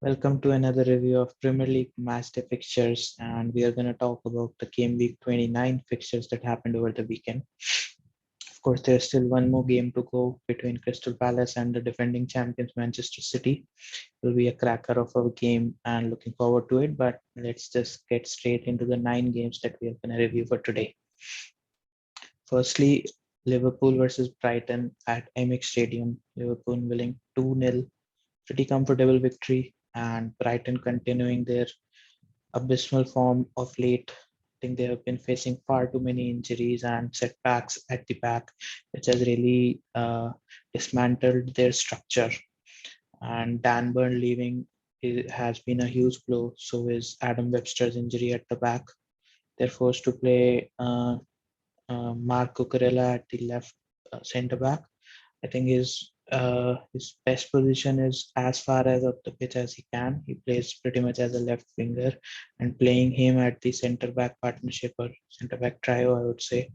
Welcome to another review of Premier League Matchday fixtures, and we are going to talk about the game week 29 fixtures that happened over the weekend. Of course, there's still one more game to go between Crystal Palace and the defending champions Manchester City. It will be a cracker of a game, and looking forward to it. But let's just get straight into the 9 games that we are going to review for today. Firstly, Liverpool versus Brighton at Emirates Stadium. Liverpool winning 2-0, pretty comfortable victory, and Brighton continuing their abysmal form of late. I think they have been facing far too many injuries and setbacks at the back, which has really dismantled their structure. And Dan Burn leaving has been a huge blow. So is Adam Webster's injury at the back. They're forced to play Mark Cucurella at the left centre back. I think his best position is as far as up the pitch as he can. He plays pretty much as a left winger, and playing him at the centre back partnership or centre back trio, I would say,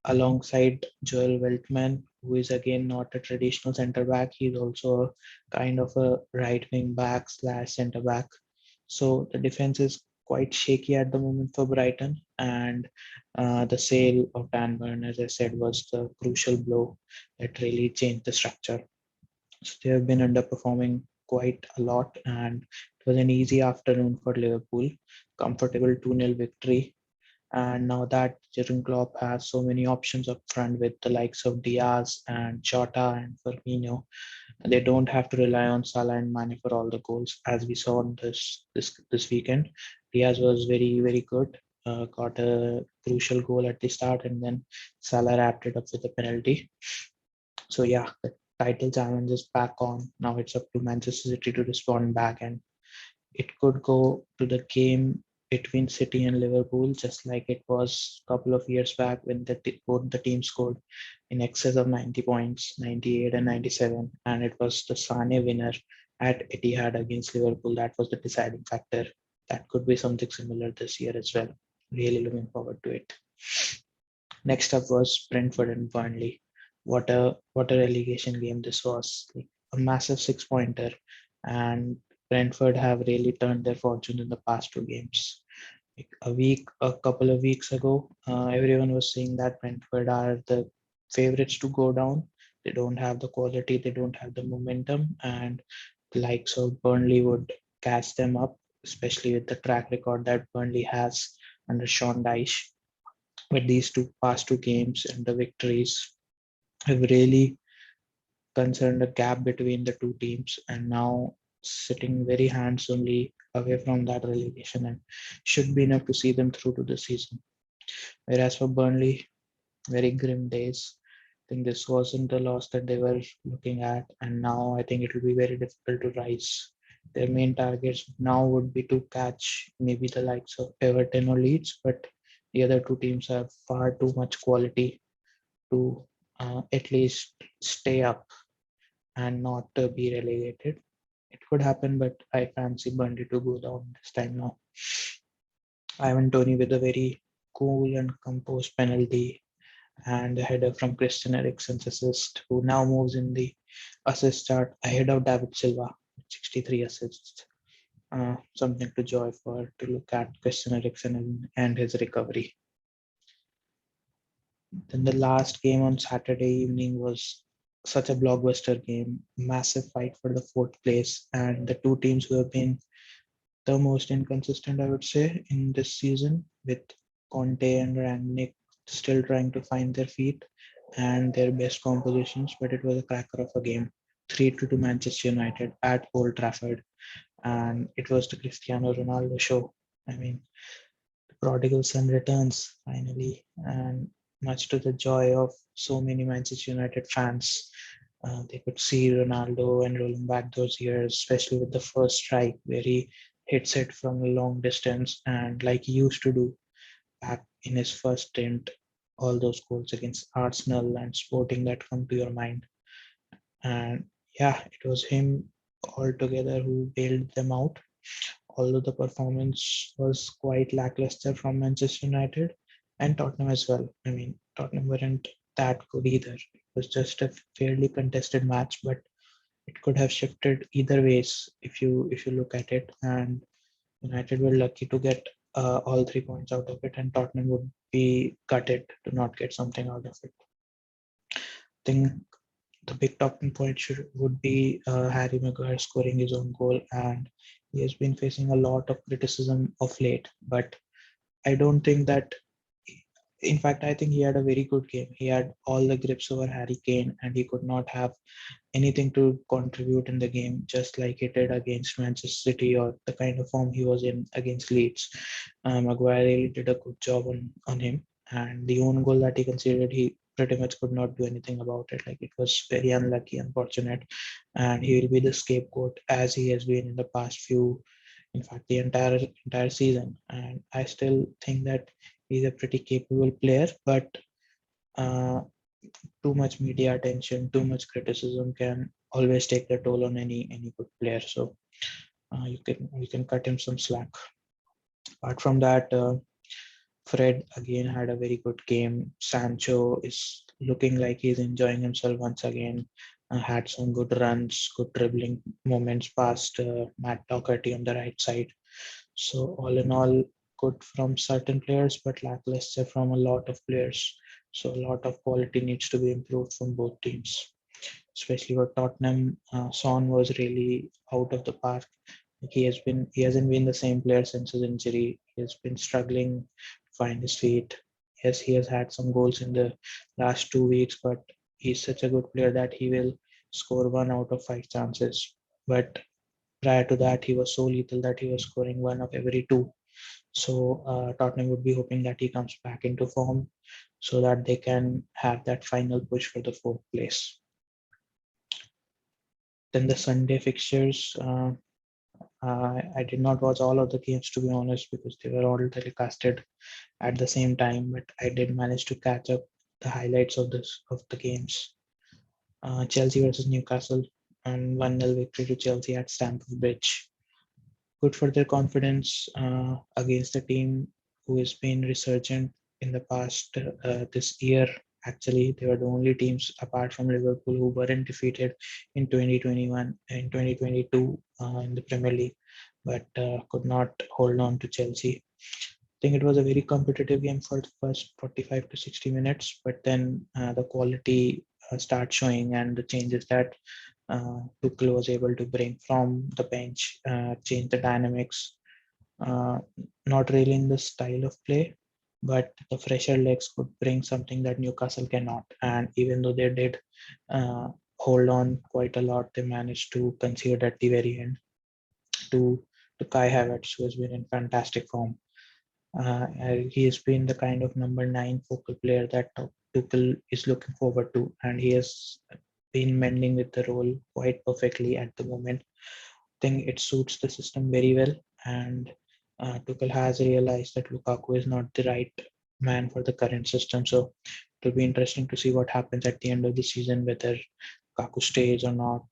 alongside Joel Veltman, who is again not a traditional centre back. He's also kind of a right wing back slash centre back. So the defense is quite shaky at the moment for Brighton, and the sale of Dan Burn, as I said, was the crucial blow that really changed the structure. So they have been underperforming quite a lot, and it was an easy afternoon for Liverpool. Comfortable 2-0 victory. And now that Jurgen Klopp has so many options up front with the likes of Diaz and Jota and Firmino, they don't have to rely on Salah and Mane for all the goals, as we saw on this weekend. Diaz was very good. Got a crucial goal at the start, and then Salah wrapped it up with a penalty. So yeah, the title challenge is back on. Now it's up to Manchester City to respond back, and it could go to the game between City and Liverpool, just like it was a couple of years back when both the teams scored in excess of 90 points, 98 and 97, and it was the Sane winner at Etihad against Liverpool that was the deciding factor. That could be something similar this year as well. Really looking forward to it. Next up was Brentford and Burnley. What a relegation game this was! Like a massive 6 pointer, and Brentford have really turned their fortune in the past 2 games. Like a couple of weeks ago, everyone was saying that Brentford are the favorites to go down. They don't have the quality, they don't have the momentum, and the likes of Burnley would catch them up, especially with the track record that Burnley has under Sean Dyche. But these past 2 games and the victories have really concerned a gap between the two teams, and now sitting very handsomely away from that relegation and should be enough to see them through to the season. Whereas for Burnley, very grim days. I think this wasn't the loss that they were looking at, and now I think it will be very difficult to rise. Their main targets now would be to catch maybe the likes of Everton or Leeds, but the other two teams have far too much quality to at least stay up and not be relegated. It could happen, but I fancy Burnley to go down this time now. Ivan Tony with a very cool and composed penalty and a header from Christian Eriksen's assist, who now moves in the assist chart ahead of David Silva with 63 assists. Something to joy for to look at Christian Eriksen and his recovery. Then the last game on Saturday evening was such a blockbuster game, massive fight for the fourth place, and the two teams who have been the most inconsistent, I would say, in this season, with Conte and Rangnick still trying to find their feet and their best compositions. But it was a cracker of a game, 3-2 to Manchester United at Old Trafford, and it was the Cristiano Ronaldo show. I mean, the prodigal son returns finally, and much to the joy of so many Manchester United fans. They could see Ronaldo and rolling back those years, especially with the first strike where he hits it from a long distance, and like he used to do back in his first stint, all those goals against Arsenal and Sporting that come to your mind. And yeah, it was him altogether who bailed them out, although the performance was quite lackluster from Manchester United and Tottenham as well. I mean, Tottenham weren't that good either. It was just a fairly contested match, but it could have shifted either ways if you look at it. And United were lucky to get all 3 points out of it, and Tottenham would be gutted to not get something out of it. I think the big talking point would be Harry Maguire scoring his own goal, and he has been facing a lot of criticism of late. But I don't think that. In fact, I think he had a very good game. He had all the grips over Harry Kane, and he could not have anything to contribute in the game, just like he did against Manchester City or the kind of form he was in against Leeds. Maguire really did a good job on him, and the own goal that he conceded, he pretty much could not do anything about it. Like, it was very unlucky, unfortunate, and he will be the scapegoat as he has been in the past few, in fact, the entire season. And I still think that he's a pretty capable player, but uh, too much media attention, too much criticism can always take the toll on any good player. So you can cut him some slack. Apart from that, Fred again had a very good game. Sancho is looking like he's enjoying himself once again. Had some good runs, good dribbling moments past Matt Doherty on the right side. So all in all, good from certain players, but lackluster from a lot of players. So a lot of quality needs to be improved from both teams, especially for Tottenham. Son was really out of the park. He hasn't been the same player since his injury. He has been struggling to find his feet. Yes, he has had some goals in the last 2 weeks, but he's such a good player that he will score 1 out of 5 chances. But prior to that, he was so lethal that he was scoring 1 of every 2. So Tottenham would be hoping that he comes back into form so that they can have that final push for the fourth place. Then the Sunday fixtures. I did not watch all of the games, to be honest, because they were all telecasted at the same time. But I did manage to catch up the highlights of the games. Chelsea versus Newcastle, and 1-0 victory to Chelsea at Stamford Bridge. Good for their confidence against a team who has been resurgent in the past this year. Actually, they were the only teams apart from Liverpool who weren't defeated in 2021 and 2022 in the Premier League, but could not hold on to Chelsea. I think it was a very competitive game for the first 45 to 60 minutes, but then the quality starts showing, and the changes that Tuchel was able to bring from the bench change the dynamics. Uh, Not really in the style of play, but the fresher legs could bring something that Newcastle cannot. And even though they did uh, hold on quite a lot, they managed to concede at the very end to Kai Havertz, who has been in fantastic form. He has been the kind of number 9 focal player that Tuchel is looking forward to, and he has been mending with the role quite perfectly at the moment. I think it suits the system very well, and Tuchel has realized that Lukaku is not the right man for the current system. So it'll be interesting to see what happens at the end of the season, whether Lukaku stays or not.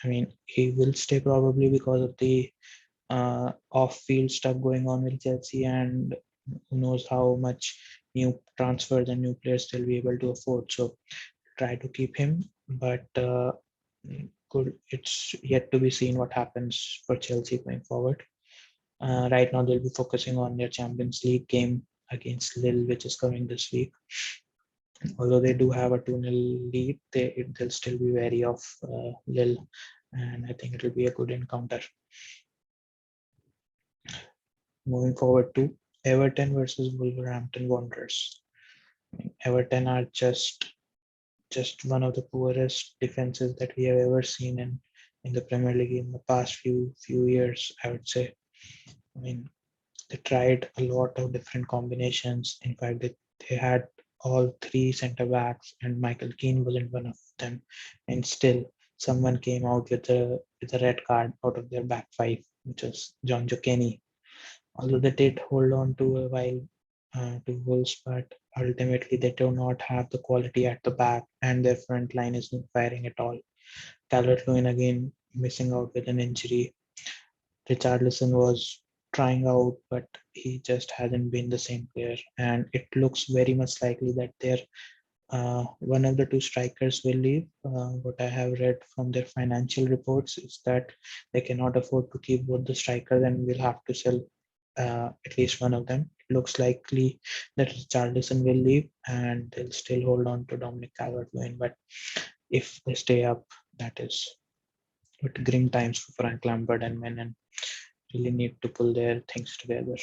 I mean, he will stay probably because of the off-field stuff going on with Chelsea, and who knows how much new transfers and new players they'll be able to afford. So try to keep him, but it's yet to be seen what happens for Chelsea going forward. Right now, they'll be focusing on their Champions League game against Lille, which is coming this week. Although they do have a 2-0 lead, they'll still be wary of Lille, and I think it'll be a good encounter. Moving forward to Everton versus Wolverhampton Wanderers. Everton are just one of the poorest defenses that we have ever seen in the Premier League in the past few years, I would say. I mean, they tried a lot of different combinations. In fact, they had all 3 centre backs, and Michael Keane wasn't one of them. And still, someone came out with a red card out of their back 5, which was John Kenny. Although they did hold on to a while to Wolves, but ultimately they do not have the quality at the back, and their front line isn't firing at all. Calvert-Lewin again missing out with an injury. Richarlison was trying out, but he just hasn't been the same player, and it looks very much likely that their one of the two strikers will leave. What I have read from their financial reports is that they cannot afford to keep both the strikers and will have to sell at least one of them. It looks likely that Richarlison will leave and they'll still hold on to Dominic Calvert-Lewin. But if they stay up, that is with grim times for Frank Lampard and men, and really need to pull their things together.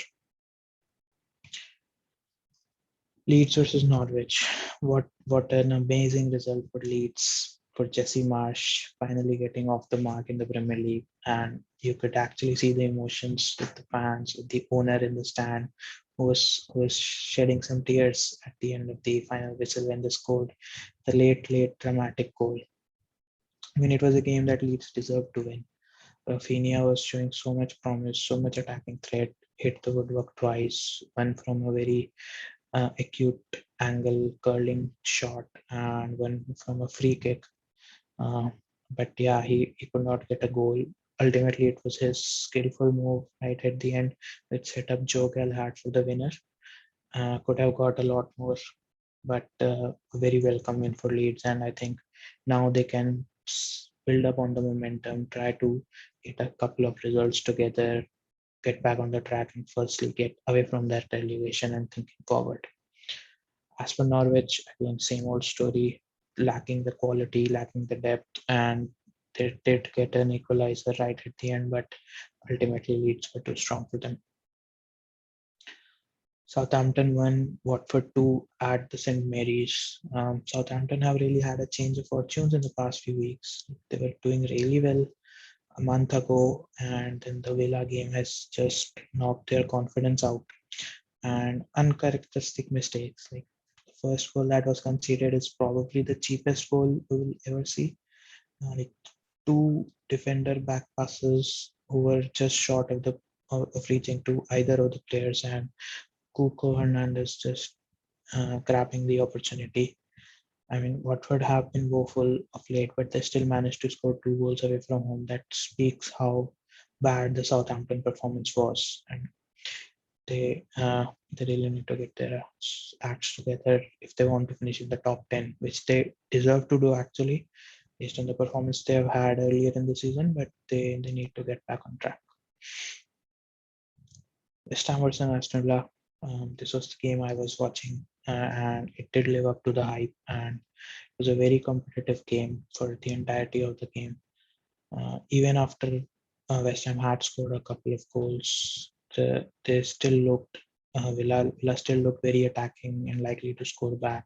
Leeds versus Norwich. What an amazing result for Leeds, for Jesse Marsh finally getting off the mark in the Premier League. And you could actually see the emotions with the fans, with the owner in the stand, who was shedding some tears at the end of the final whistle when they scored the late dramatic goal. I mean, it was a game that Leeds deserved to win. Rafinha was showing so much promise, so much attacking threat, hit the woodwork twice, one from a very acute angle curling shot and one from a free kick. Uh, but yeah, he could not get a goal. Ultimately, it was his skillful move right at the end, which set up Joe Galahad for the winner. Could have got a lot more, but a very welcome win for Leeds. And I think now they can build up on the momentum, try to get a couple of results together, get back on the track, and firstly get away from that relegation and thinking forward. As for Norwich, again, same old story, lacking the quality, lacking the depth, and they did get an equalizer right at the end, but ultimately Leeds were too strong for them. Southampton won, Watford 2 at the St. Mary's. Southampton have really had a change of fortunes in the past few weeks. They were doing really well a month ago, and then the Villa game has just knocked their confidence out. And uncharacteristic mistakes, like the first goal that was conceded is probably the cheapest goal we will ever see. Like two defender back passes who were just short of the of reaching to either of the players, and Cuco Hernandez just grabbing the opportunity. I mean, Watford have been woeful of late, but they still managed to score two goals away from home. That speaks how bad the Southampton performance was, and they really need to get their acts together if they want to finish in the top 10, which they deserve to do actually, based on the performance they have had earlier in the season. But they need to get back on track. West Ham versus Aston Villa. This was the game I was watching, and it did live up to the hype. And it was a very competitive game for the entirety of the game. Even after West Ham had scored a couple of goals, they still looked Villa still looked very attacking and likely to score back.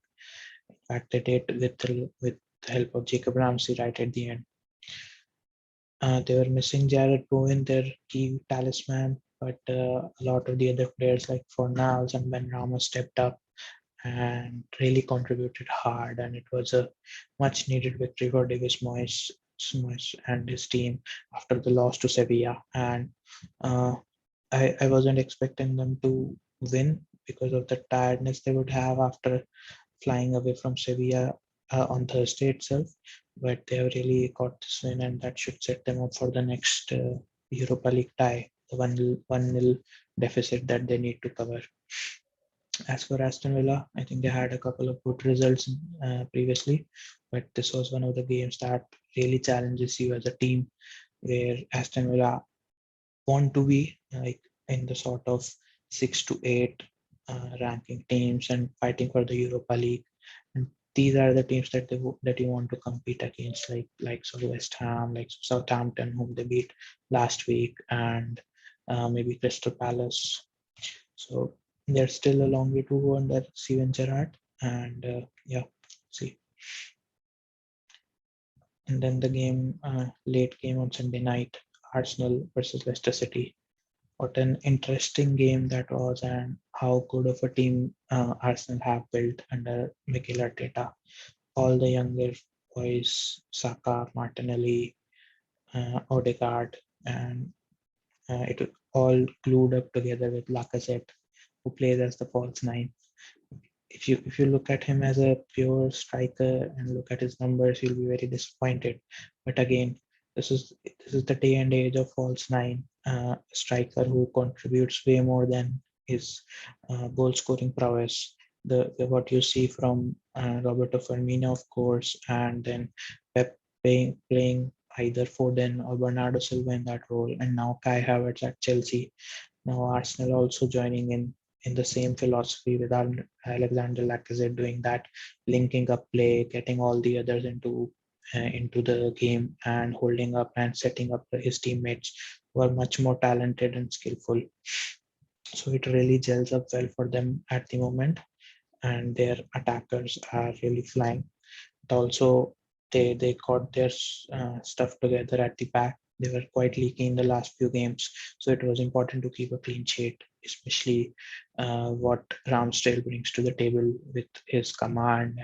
In fact, they did with the help of Jacob Ramsey right at the end. They were missing Jared Bowen, their key talisman, but a lot of the other players like Fornals and Ben Ramos stepped up and really contributed hard. And it was a much needed victory for Davis Moyes and his team after the loss to Sevilla. And uh, I wasn't expecting them to win because of the tiredness they would have after flying away from Sevilla on Thursday itself. But they have really got this win, and that should set them up for the next Europa League tie, the 1-0 deficit that they need to cover. As for Aston Villa, I think they had a couple of good results previously, but this was one of the games that really challenges you as a team, where Aston Villa want to be like in the sort of 6 to 8 ranking teams and fighting for the Europa League. And these are the teams that you want to compete against, like West Ham, like Southampton, whom they beat last week, and maybe Crystal Palace. So there's still a long way to go under Steven Gerrard, and yeah, see. And then the game, late game on Sunday night, Arsenal versus Leicester City. What an interesting game that was, and how good of a team Arsenal have built under Mikel Arteta. All the younger boys, Saka, Martinelli, Odegaard, and it all glued up together with Lacazette, who plays as the false nine. If you look at him as a pure striker and look at his numbers, you'll be very disappointed. But again, this is the day and age of false nine, striker who contributes way more than his goal scoring prowess. the what you see from Roberto Firmino, of course, and then Pep playing either Foden or Bernardo Silva in that role, and now Kai Havertz at Chelsea. Now Arsenal also joining in the same philosophy with Alexander Lacazette doing that, linking up play, getting all the others into the game and holding up and setting up his teammates who are much more talented and skillful. So it really gels up well for them at the moment, and their attackers are really flying. But also, they got their stuff together at the back. They were quite leaky in the last few games, so it was important to keep a clean sheet, especially what Ramsdale brings to the table with his command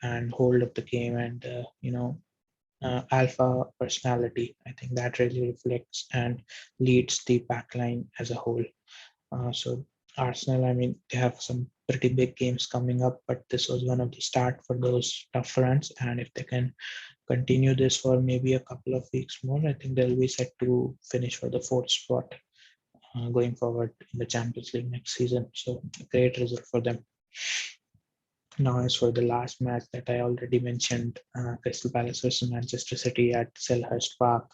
and hold of the game and alpha personality. I think that really reflects and leads the backline as a whole. So Arsenal, I mean, they have some pretty big games coming up, but this was one of the start for those tough runs. And if they can continue this for maybe a couple of weeks more, I think they'll be set to finish for the fourth spot going forward in the Champions League next season. So a great result for them. Now, as for the last match that I already mentioned, Crystal Palace versus Manchester City at Selhurst Park.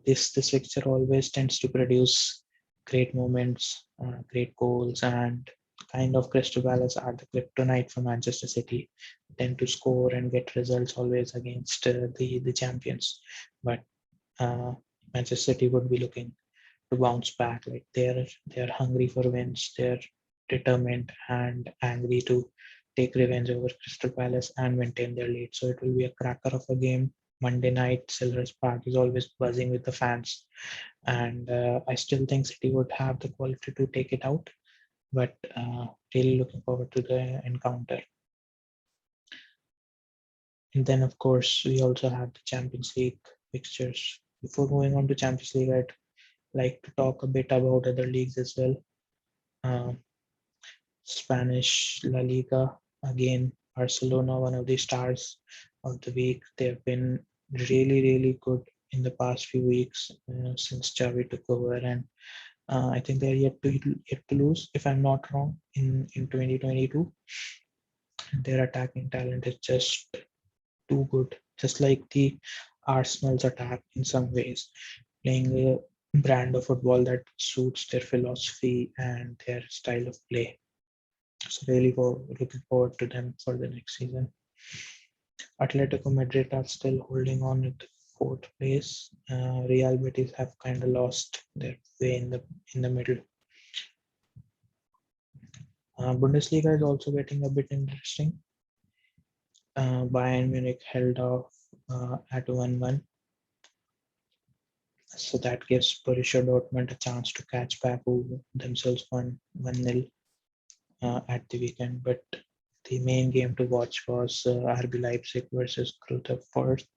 This fixture always tends to produce great moments, great goals, and kind of Crystal Palace are the kryptonite for Manchester City. They tend to score and get results always against the champions, but uh, Manchester City would be looking to bounce back. Like they're hungry for wins. They're determined and angry to take revenge over Crystal Palace and maintain their lead. So it will be a cracker of a game. Monday night, Selhurst Park is always buzzing with the fans, and I still think City would have the quality to take it out. But really looking forward to the encounter. And then, of course, we also have the Champions League fixtures. Before moving on to Champions League, I'd like to talk a bit about other leagues as well. Uh, Spanish La Liga, again, Barcelona, one of the stars of the week. They've been really, really good in the past few weeks since Xavi took over, and I think they're yet to lose, if I'm not wrong, in 2022. Their attacking talent is just too good, just like the Arsenal's attack in some ways, playing a brand of football that suits their philosophy and their style of play. So really looking forward to them for the next season. Atletico Madrid are still holding on at the fourth place. Real Betis have kind of lost their way in the middle. Bundesliga is also getting a bit interesting. Bayern Munich held off at 1-1. So that gives Borussia Dortmund a chance to catch back, who themselves won 1-0 at the weekend. But the main game to watch was RB Leipzig versus Kruther Forst.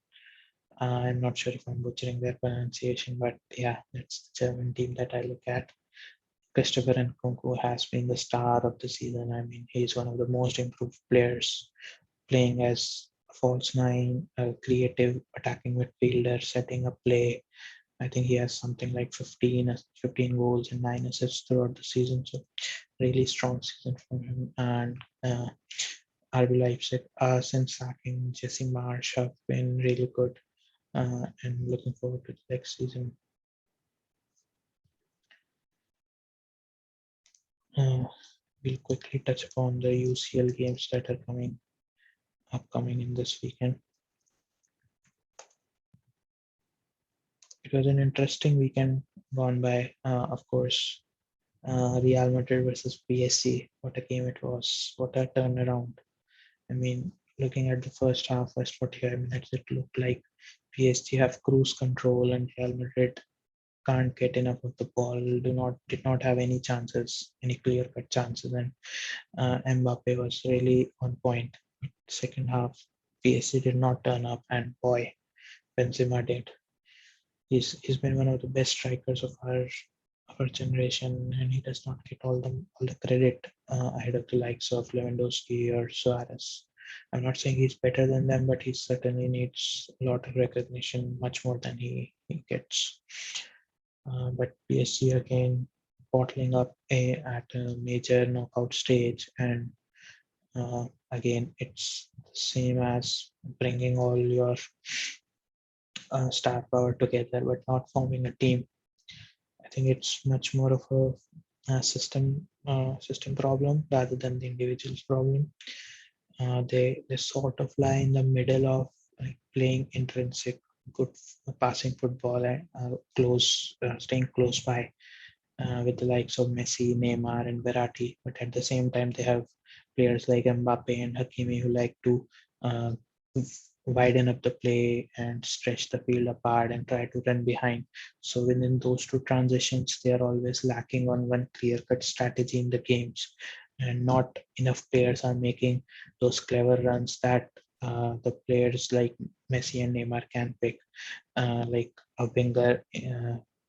I'm not sure if I'm butchering their pronunciation, but yeah, that's the German team that I look at. Christopher Nkunku has been the star of the season. I mean, he's one of the most improved players, playing as a false nine, a creative attacking midfielder, setting up play. I think he has something like 15 goals and 9 assists throughout the season. So really strong season from him. And RB Leipzig, since sacking Jesse Marsch, have been really good. And looking forward to the next season. We'll quickly touch upon the UCL games that are upcoming in this weekend. It was an interesting weekend gone by. Of course, Real Madrid versus PSG. What a game it was! What a turnaround! I mean, looking at the first 45 minutes, it looked like PSG have cruise control and Real Madrid can't get enough of the ball. Did not have any chances, any clear cut chances, and Mbappe was really on point. Second half, PSG did not turn up, and boy, Benzema did. He's been one of the best strikers of our generation, and he does not get all the credit ahead of the likes of Lewandowski or Suarez. I'm not saying he's better than them, but he certainly needs a lot of recognition, much more than he gets. But PSG again bottling up at a major knockout stage. And again, it's the same as bringing all your star power together, but not forming a team. I think it's much more of a system problem rather than the individual's problem. They sort of lie in the middle of like playing intrinsic good passing football and staying close by with the likes of Messi, Neymar, and Verratti. But at the same time, they have players like Mbappe and Hakimi who like to uh, widen up the play and stretch the field apart and try to run behind. So within those two transitions, they are always lacking on one clear-cut strategy in the games, and not enough players are making those clever runs that the players like Messi and Neymar can pick, like a winger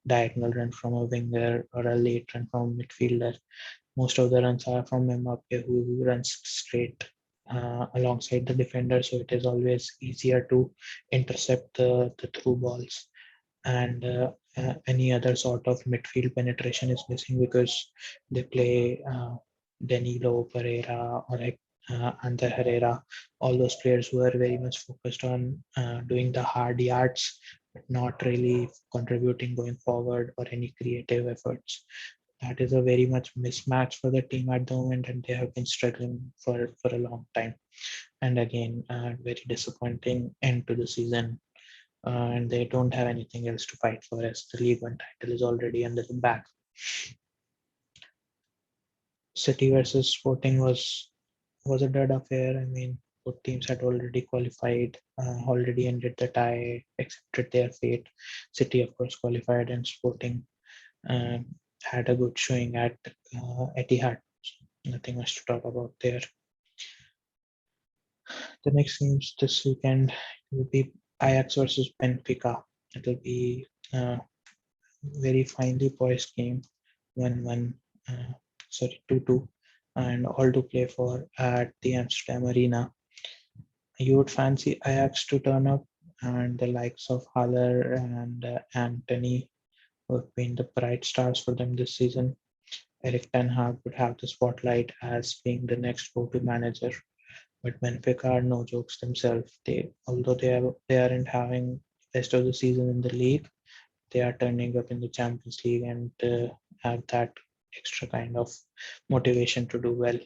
diagonal run from a winger or a late run from a midfielder. Most of the runs are from Mbappe, who runs straight alongside the defender, so it is always easier to intercept the through balls. And any other sort of midfield penetration is missing because they play Danilo Pereira or like Ander Herrera, all those players who are very much focused on doing the hard yards, but not really contributing going forward or any creative efforts. That is a very much mismatch for the team at the moment, and they have been struggling for a long time. And again, very disappointing end to the season, and they don't have anything else to fight for as the League One title is already under the back. City versus Sporting was a dead affair. I mean, both teams had already qualified, already ended the tie, accepted their fate. City, of course, qualified, and Sporting um, had a good showing at Etihad. Nothing much to talk about there. The next games this weekend will be Ajax versus Benfica. It will be a very finely poised game, 1-1, sorry, 2-2, and all to play for at the Amsterdam Arena. You would fancy Ajax to turn up, and the likes of Haller and Anthony who have been the bright stars for them this season. Erik ten Hag would have the spotlight as being the next go-to manager. But Benfica are no jokes themselves. Although they aren't having the rest of the season in the league, they are turning up in the Champions League and have that extra kind of motivation to do well.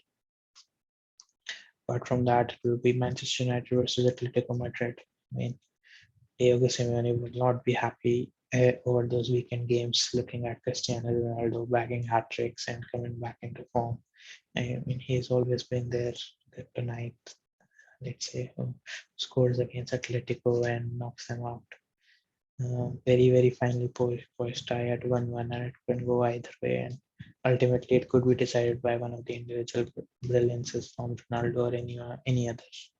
Apart from that, it will be Manchester United versus Atletico Madrid. I mean, Diego Simeone will not be happy over those weekend games, looking at Cristiano Ronaldo bagging hat tricks and coming back into form. I mean, he's always been there. Tonight, let's say, scores against Atletico and knocks them out. Very, very finely poised tie at 1-1, and it can go either way. And ultimately, it could be decided by one of the individual brilliances from Ronaldo or any others.